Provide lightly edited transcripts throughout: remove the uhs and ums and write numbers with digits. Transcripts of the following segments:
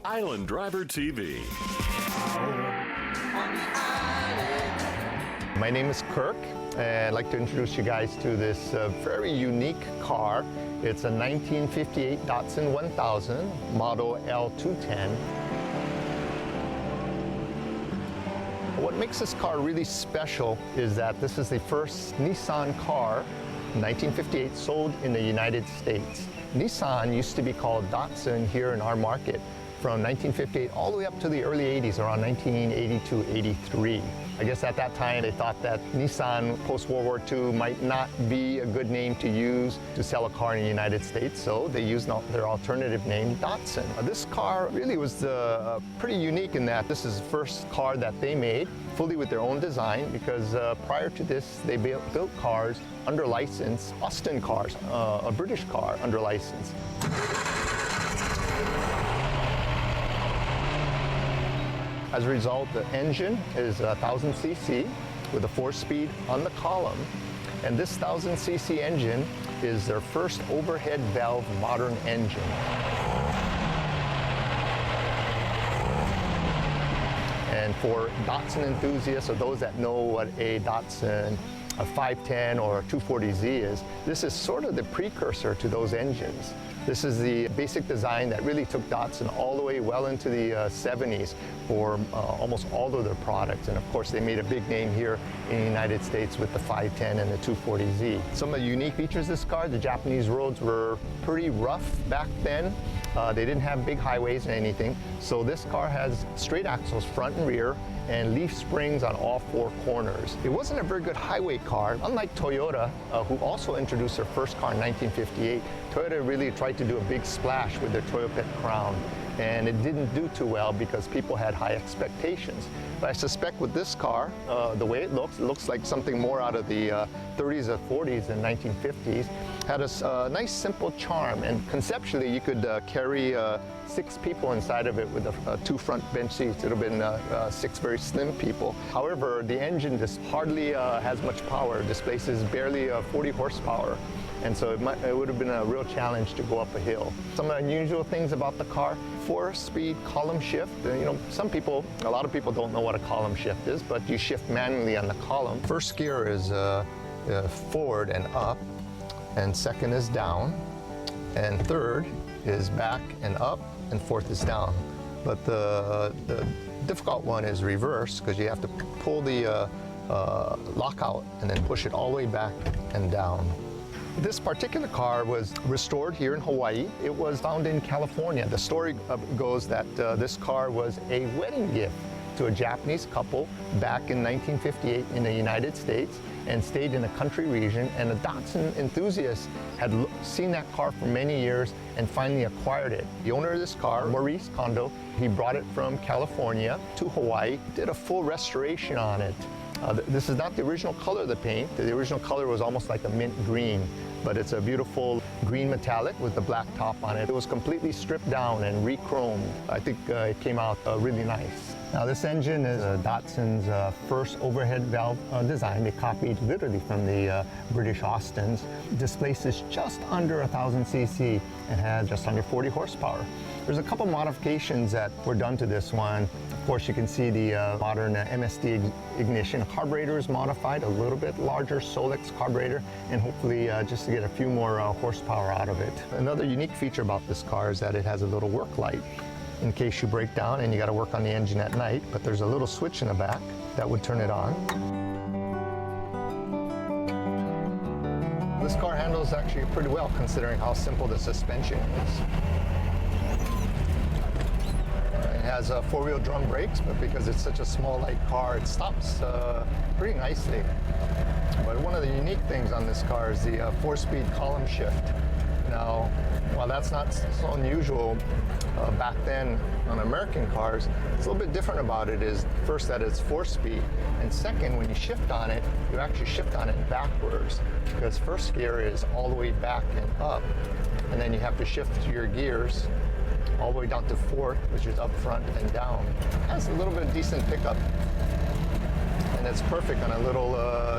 Island Driver TV. My name is Kirk, and I'd like to introduce you guys to this very unique car. It's a 1958 Datsun 1000, model L210. What makes this car really special is that this is the first Nissan car, 1958, sold in the United States. Nissan used to be called Datsun here in our market from 1958 all the way up to the early 80s, around 1982, 83. I guess at that time they thought that Nissan post-World War II might not be a good name to use to sell a car in the United States, so they used their alternative name, Datsun. This car really was pretty unique in that this is the first car that they made fully with their own design, because prior to this they built cars under license, Austin cars, a British car under license. As a result, the engine is 1000 cc with a 4-speed on the column. And this 1000 cc engine is their first overhead valve modern engine. And for Datsun enthusiasts, or those that know what a Datsun, a 510 or a 240Z is, this is sort of the precursor to those engines. This is the basic design that really took Datsun all the way well into the 70s for almost all of their products. And of course, they made a big name here in the United States with the 510 and the 240Z. Some of the unique features of this car: the Japanese roads were pretty rough back then. They didn't have big highways or anything. So this car has straight axles front and rear and leaf springs on all 4 corners. It wasn't a very good highway car. Unlike Toyota, who also introduced their first car in 1958, Toyota really tried to do a big splash with their Toyopet Crown. And it didn't do too well because people had high expectations. But I suspect with this car, the way it looks like something more out of the 30s or 40s and 1950s, had a nice simple charm. And conceptually, you could carry 6 people inside of it with 2 front bench seats. It would have been 6 very slim people. However, the engine just hardly has much power. It displaces barely 40 horsepower. And so it would have been a real challenge to go up a hill. Some unusual things about the car: 4-speed column shift. You know, a lot of people don't know what a column shift is, but you shift manually on the column. First gear is forward and up, and second is down, and third is back and up, and fourth is down. But the difficult one is reverse, because you have to pull the lockout and then push it all the way back and down. This particular car was restored here in Hawaii. It was found in California. The story goes that this car was a wedding gift to a Japanese couple back in 1958 in the United States, and stayed in a country region. And a Datsun enthusiast had seen that car for many years and finally acquired it. The owner of this car, Maurice Kondo, he brought it from California to Hawaii, did a full restoration on it. This is not the original color of the paint. The original color was almost like a mint green, but it's a beautiful green metallic with the black top on it. It was completely stripped down and re-chromed. I think it came out really nice. Now, this engine is Datsun's first overhead valve design. They copied literally from the British Austins. Displaces just under 1000 cc and has just under 40 horsepower. There's a couple modifications that were done to this one. Of course, you can see the modern MSD ignition. The carburetor is modified, a little bit larger Solex carburetor, and hopefully just to get a few more horsepower out of it. Another unique feature about this car is that it has a little work light in case you break down and you got to work on the engine at night, but there's a little switch in the back that would turn it on. This car handles actually pretty well considering how simple the suspension is. It has 4-wheel drum brakes, but because it's such a small, light car, it stops pretty nicely. But one of the unique things on this car is the 4-speed column shift. Now, while that's not so unusual back then on American cars, what's a little bit different about it is, first, that it's 4-speed, and second, when you shift on it, you actually shift on it backwards, because first gear is all the way back and up, and then you have to shift your gears all the way down to fourth, which is up front and down. It has a little bit of decent pickup, and it's perfect on a little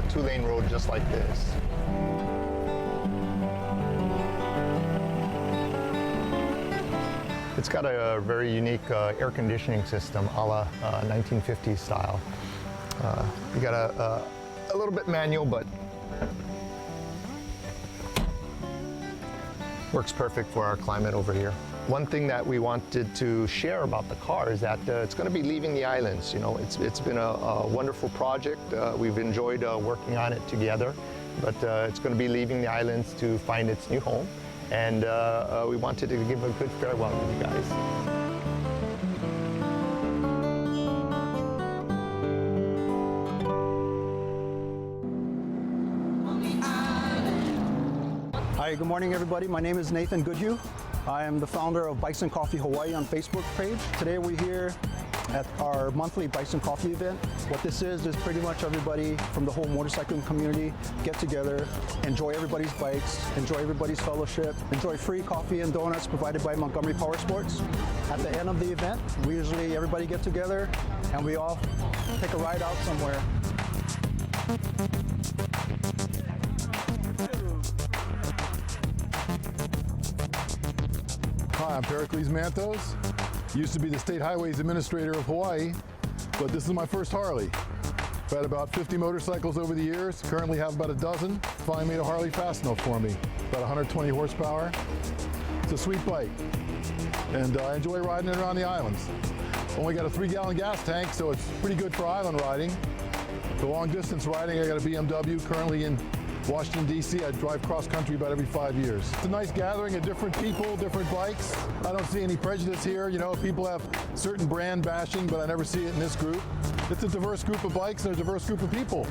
2-lane road just like this. It's got a very unique air conditioning system a la 1950s style. You got a little bit manual, but works perfect for our climate over here. One thing that we wanted to share about the car is that it's going to be leaving the islands. You know, it's been a wonderful project. We've enjoyed working on it together, but it's going to be leaving the islands to find its new home. And we wanted to give a good farewell to you guys. Hi, good morning everybody. My name is Nathan Goodhue. I am the founder of Bikes and Coffee Hawaii on Facebook page. Today we're here at our monthly Bikes and Coffee event. What this is pretty much everybody from the whole motorcycling community get together, enjoy everybody's bikes, enjoy everybody's fellowship, enjoy free coffee and donuts provided by Montgomery Power Sports. At the end of the event, we usually everybody get together and we all take a ride out somewhere. Hi, I'm Pericles Mantos. Used to be the State Highways Administrator of Hawaii, but this is my first Harley. I've had about 50 motorcycles over the years, currently have about a dozen. Finally made a Harley fast enough for me, about 120 horsepower. It's a sweet bike, and I enjoy riding it around the islands. Only got a 3-gallon gas tank, so it's pretty good for island riding. For long distance riding, I got a BMW currently in Washington, D.C. I drive cross-country about every 5 years. It's a nice gathering of different people, different bikes. I don't see any prejudice here. You know, people have certain brand bashing, but I never see it in this group. It's a diverse group of bikes and a diverse group of people.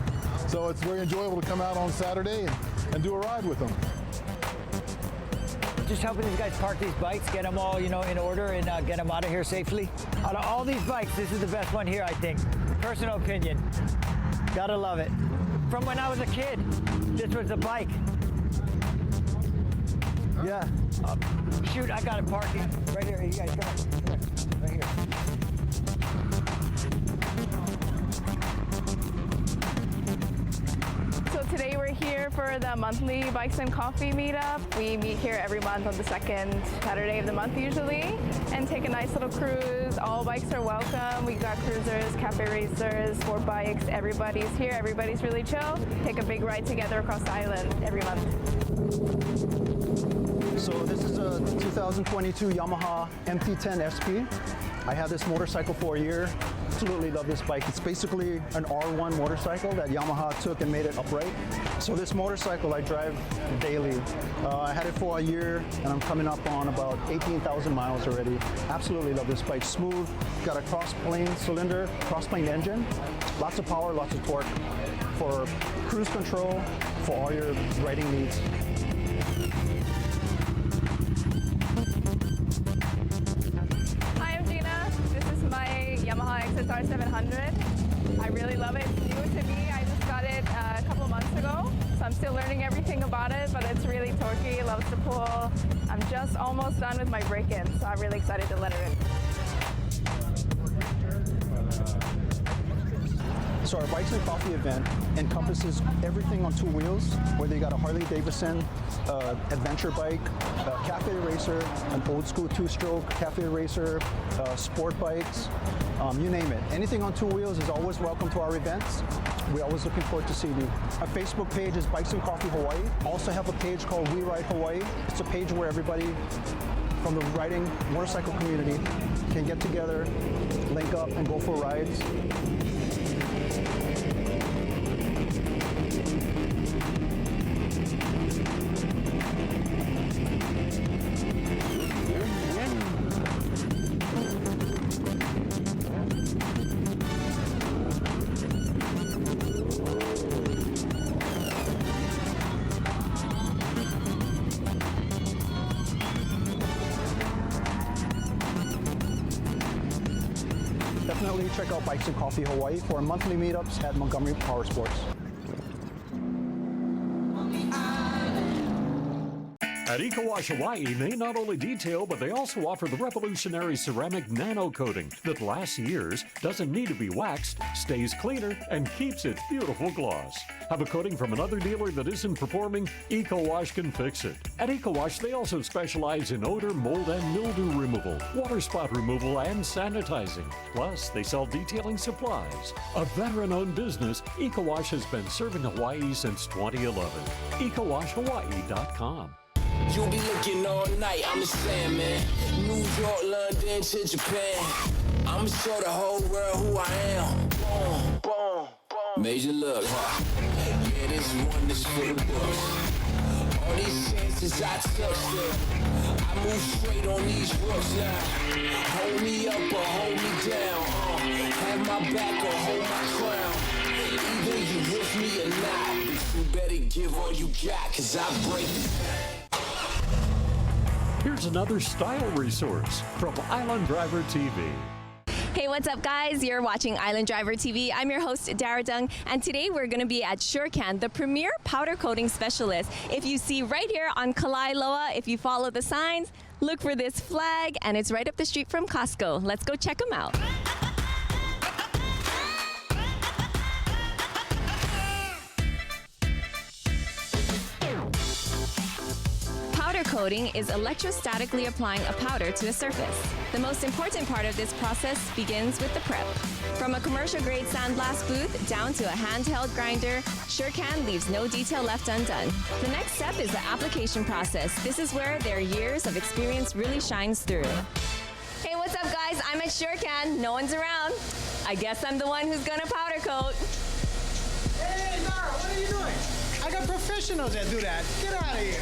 So it's very enjoyable to come out on Saturday and do a ride with them. Just helping these guys park these bikes, get them all, you know, in order and get them out of here safely. Out of all these bikes, this is the best one here, I think. Personal opinion. Gotta love it. From when I was a kid, this was a bike. Yeah. Shoot, I got it parked right here. You guys come on. Right here. So today we're here for the monthly Bikes and Coffee meetup. We meet here every month on the second Saturday of the month usually and take a nice little cruise. All bikes are welcome. We got cruisers, cafe racers, sport bikes. Everybody's here. Everybody's really chill. Take a big ride together across the island every month. So this is a 2022 Yamaha MT-10 SP. I had this motorcycle for a year. Absolutely love this bike. It's basically an R1 motorcycle that Yamaha took and made it upright. So this motorcycle I drive daily. I had it for a year and I'm coming up on about 18,000 miles already. Absolutely love this bike. Smooth, got a cross-plane cylinder, cross-plane engine. Lots of power, lots of torque for cruise control, for all your riding needs. Yamaha XSR 700. I really love it. It's new to me. I just got it a couple months ago, so I'm still learning everything about it, but it's really torquey, loves to pull. I'm just almost done with my break-in, so I'm really excited to let it in. So our Bikes and Coffee event encompasses everything on 2 wheels, whether you got a Harley-Davidson adventure bike, a cafe racer, an old school 2-stroke cafe racer, sport bikes, you name it. Anything on 2 wheels is always welcome to our events. We're always looking forward to seeing you. Our Facebook page is Bikes and Coffee Hawaii. Also have a page called We Ride Hawaii. It's a page where everybody from the riding motorcycle community can get together, link up, and go for rides. Definitely check out Bikes and Coffee Hawaii for monthly meetups at Montgomery Power Sports. At EcoWash Hawaii, they not only detail, but they also offer the revolutionary ceramic nano coating that lasts years, doesn't need to be waxed, stays cleaner, and keeps its beautiful gloss. Have a coating from another dealer that isn't performing? EcoWash can fix it. At EcoWash, they also specialize in odor, mold, and mildew removal, water spot removal, and sanitizing. Plus, they sell detailing supplies. A veteran-owned business, EcoWash has been serving Hawaii since 2011. EcoWashHawaii.com. You'll be looking all night, I'm the Sandman. New York, London to Japan. I'ma show the whole world who I am. Boom, boom, boom. Major look, huh? Yeah, this one is for the books. All these chances I took still. I move straight on these rooks now. Hold me up or hold me down. Have my back or hold my crown. Either you with me or not. But you better give all you got, cause I break it. Here's another style resource from Island Driver TV. Hey, what's up, guys? You're watching Island Driver TV. I'm your host, Dara Dung, and today we're going to be at SureCan, the premier powder coating specialist. If you see right here on Kalailoa, if you follow the signs, look for this flag, and it's right up the street from Costco. Let's go check them out. Powder coating is electrostatically applying a powder to a surface. The most important part of this process begins with the prep. From a commercial-grade sandblast booth down to a handheld grinder, SureCan leaves no detail left undone. The next step is the application process. This is where their years of experience really shines through. Hey, what's up, guys? I'm at SureCan. No one's around. I guess I'm the one who's gonna powder coat. Hey, Nara, what are you doing? I got professionals that do that. Get out of here.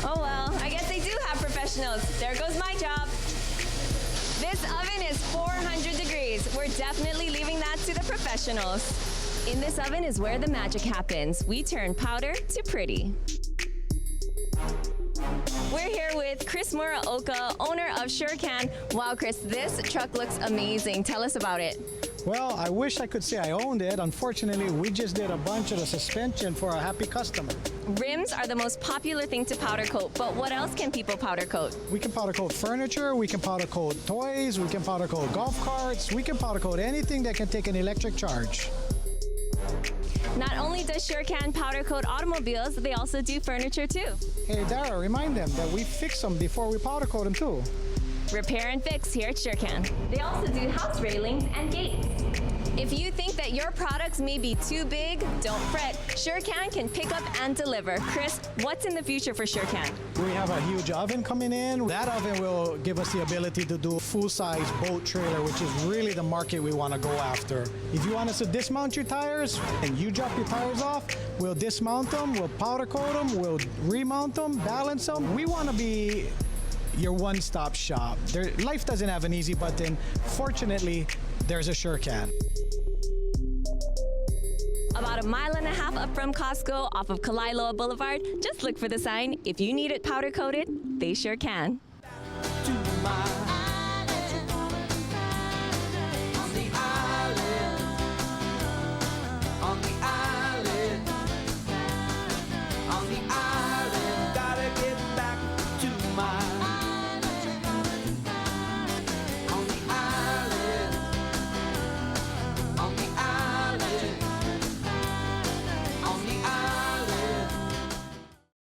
Oh well, I guess they do have professionals. There goes my job. This oven is 400 degrees. We're definitely leaving that to the professionals. In this oven is where the magic happens. We turn powder to pretty. We're here with Chris Muraoka, owner of SureCan. Wow, Chris, this truck looks amazing. Tell us about it. Well, I wish I could say I owned it. Unfortunately, we just did a bunch of the suspension for a happy customer. Rims are the most popular thing to powder coat, but what else can people powder coat? We can powder coat furniture, we can powder coat toys, we can powder coat golf carts, we can powder coat anything that can take an electric charge. Not only does SureCan powder coat automobiles, they also do furniture too. Hey, Dara, remind them that we fix them before we powder coat them too. Repair and fix here at SureCan. They also do house railings and gates. If you think that your products may be too big, don't fret. SureCan can pick up and deliver. Chris, what's in the future for SureCan? We have a huge oven coming in. That oven will give us the ability to do a full-size boat trailer, which is really the market we want to go after. If you want us to dismount your tires and you drop your tires off, we'll dismount them, we'll powder coat them, we'll remount them, balance them. We want to be your one-stop shop. Life doesn't have an easy button. Fortunately, there's a SureCan. About 1.5 miles up from Costco off of Kalailoa Boulevard, just look for the sign. If you need it powder coated, they sure can.